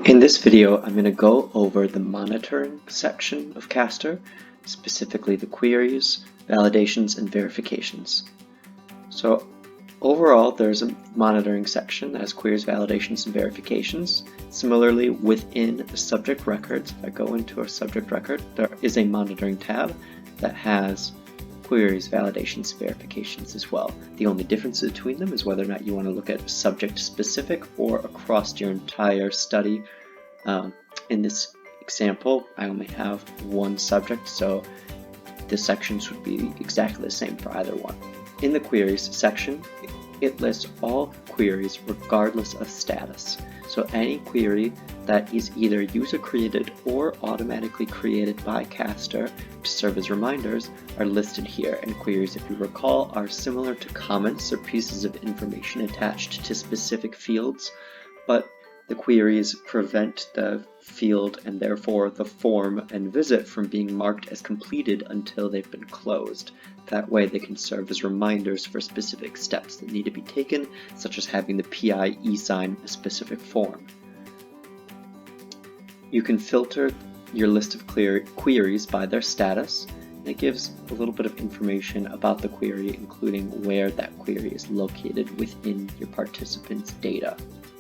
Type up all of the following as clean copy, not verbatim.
In this video, I'm going to go over the monitoring section of Castor, specifically the queries, validations, and verifications. So overall, there's a monitoring section that has queries, validations, and verifications. Similarly, within the subject records, if I go into a subject record, there is a monitoring tab that has queries, validations, verifications as well. The only difference between them is whether or not you want to look at subject specific or across your entire study. In this example, I only have one subject, so the sections would be exactly the same for either one. In the queries section, it lists all queries regardless of status. So any query that is either user created or automatically created by Castor to serve as reminders are listed here, and queries, if you recall, are similar to comments or pieces of information attached to specific fields, but the queries prevent the field and therefore the form and visit from being marked as completed until they've been closed. That way they can serve as reminders for specific steps that need to be taken, such as having the PI e-sign a specific form. You can filter your list of queries by their status, and it gives a little bit of information about the query, including where that query is located within your participant's data.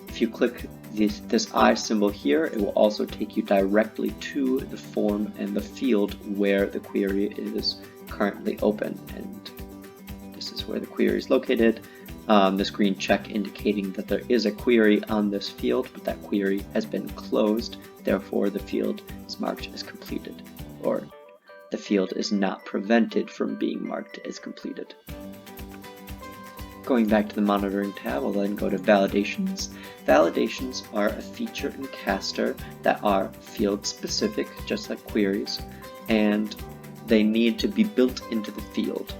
If you click this eye symbol here, it will also take you directly to the form and the field where the query is currently open, and this is where the query is located. This green check indicating that there is a query on this field, but that query has been closed, therefore the field is marked as completed, or the field is not prevented from being marked as completed. Going back to the monitoring tab, I'll then go to validations. Validations are a feature in Castor that are field specific, just like queries, and they need to be built into the field.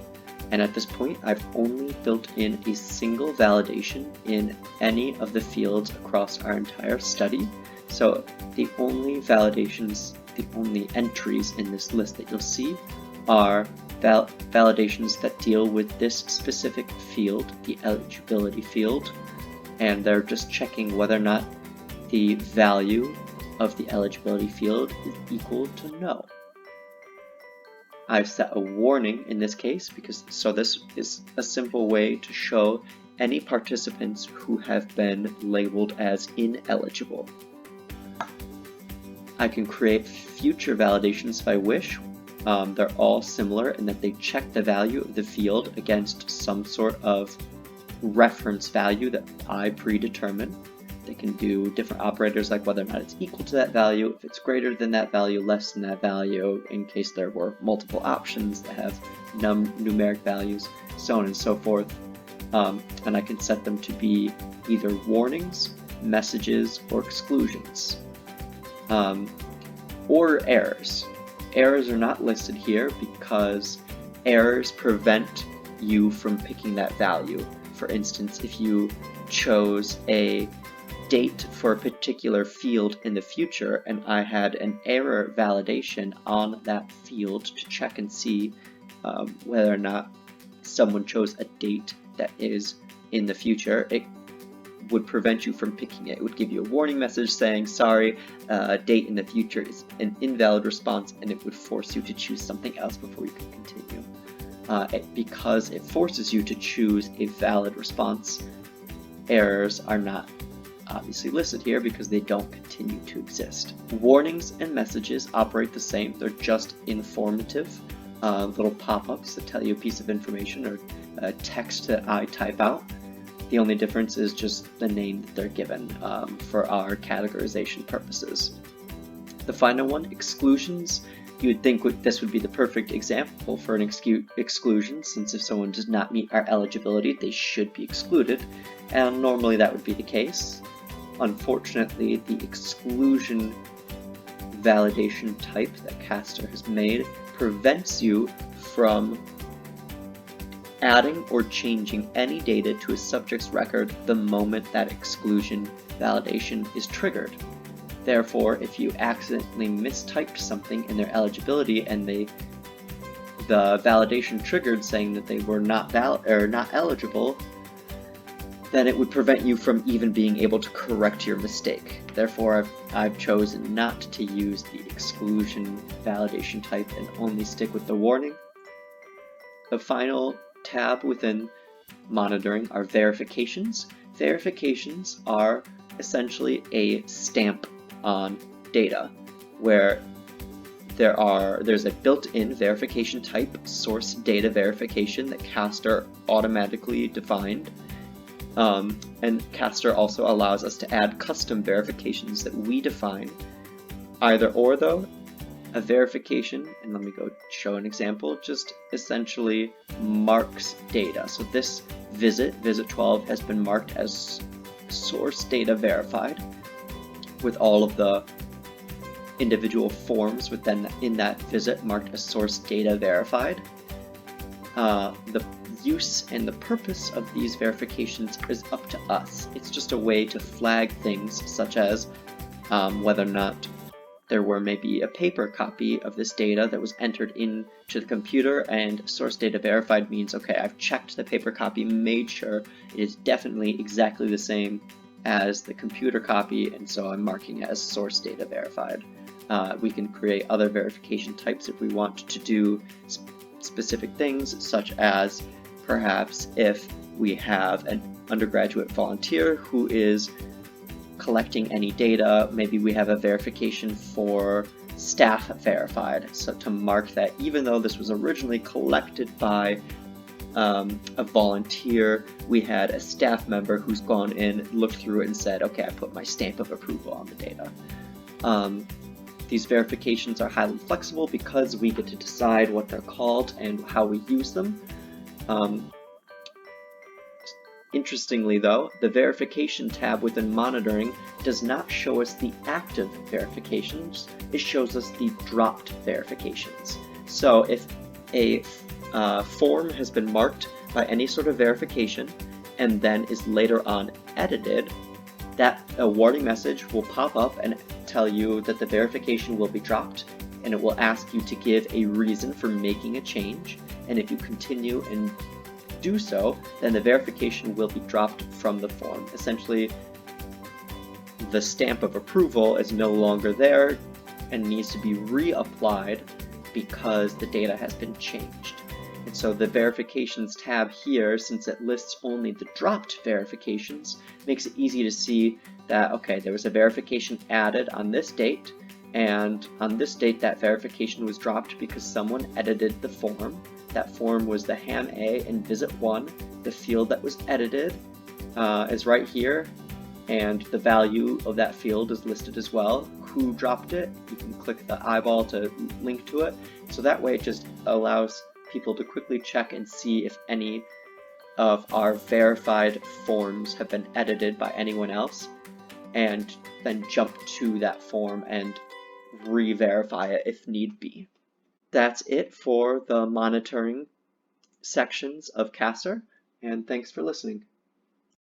And at this point, I've only built in a single validation in any of the fields across our entire study. So the only validations, the only entries in this list that you'll see are validations that deal with this specific field, the eligibility field, and they're just checking whether or not the value of the eligibility field is equal to no. I've set a warning in this case because this is a simple way to show any participants who have been labeled as ineligible. I can create future validations if I wish. They're all similar in that they check the value of the field against some sort of reference value that I predetermine. They can do different operators like whether or not it's equal to that value, if it's greater than that value, less than that value, in case there were multiple options that have numeric values, so on and so forth. And I can set them to be either warnings, messages, or exclusions, or errors. Errors are not listed here because errors prevent you from picking that value. For instance, if you chose a date for a particular field in the future and I had an error validation on that field to check and see whether or not someone chose a date that is in the future, it would prevent you from picking it. It would give you a warning message saying, sorry, a date in the future is an invalid response, and it would force you to choose something else before you can continue. Because it forces you to choose a valid response, errors are not obviously listed here because they don't continue to exist. Warnings and messages operate the same. They're just informative little pop-ups that tell you a piece of information or text that I type out. The only difference is just the name that they're given for our categorization purposes. The final one, exclusions. You would think this would be the perfect example for an exclusion, since if someone does not meet our eligibility, they should be excluded, and normally that would be the case. Unfortunately, the exclusion validation type that Castor has made prevents you from adding or changing any data to a subject's record the moment that exclusion validation is triggered. Therefore, if you accidentally mistyped something in their eligibility and the validation triggered saying that they were not eligible, then it would prevent you from even being able to correct your mistake. Therefore, I've chosen not to use the exclusion validation type and only stick with the warning. The final tab within monitoring are verifications. Verifications are essentially a stamp on data, where there's a built-in verification type, source data verification, that Castor automatically defined. And Castor also allows us to add custom verifications that we define. Either or though, a verification, and let me go show an example, just essentially marks data. So this visit 12, has been marked as source data verified with all of the individual forms within that visit marked as source data verified. The use and the purpose of these verifications is up to us. It's just a way to flag things such as whether or not there were maybe a paper copy of this data that was entered into the computer, and source data verified means, okay, I've checked the paper copy, made sure it is definitely exactly the same as the computer copy, and so I'm marking it as source data verified. We can create other verification types if we want to do specific things, such as perhaps if we have an undergraduate volunteer who is collecting any data, maybe we have a verification for staff verified, so to mark that even though this was originally collected by a volunteer, we had a staff member who's gone in, looked through it, and said, okay, I put my stamp of approval on the data. These verifications are highly flexible because we get to decide what they're called and how we use them. Interestingly though, the verification tab within monitoring does not show us the active verifications, it shows us the dropped verifications. So if a form has been marked by any sort of verification and then is later on edited, that a warning message will pop up and tell you that the verification will be dropped, and it will ask you to give a reason for making a change, and if you continue and do so, then the verification will be dropped from the form. Essentially, the stamp of approval is no longer there and needs to be reapplied because the data has been changed. And so the verifications tab here, since it lists only the dropped verifications, makes it easy to see that, okay, there was a verification added on this date, and on this date that verification was dropped because someone edited the form. That form was the ham A in visit 1. The field that was edited is right here, and the value of that field is listed as well. Who dropped it? You can click the eyeball to link to it. So that way it just allows people to quickly check and see if any of our verified forms have been edited by anyone else, and then jump to that form and re-verify it if need be. That's it for the monitoring sections of Castor, and thanks for listening.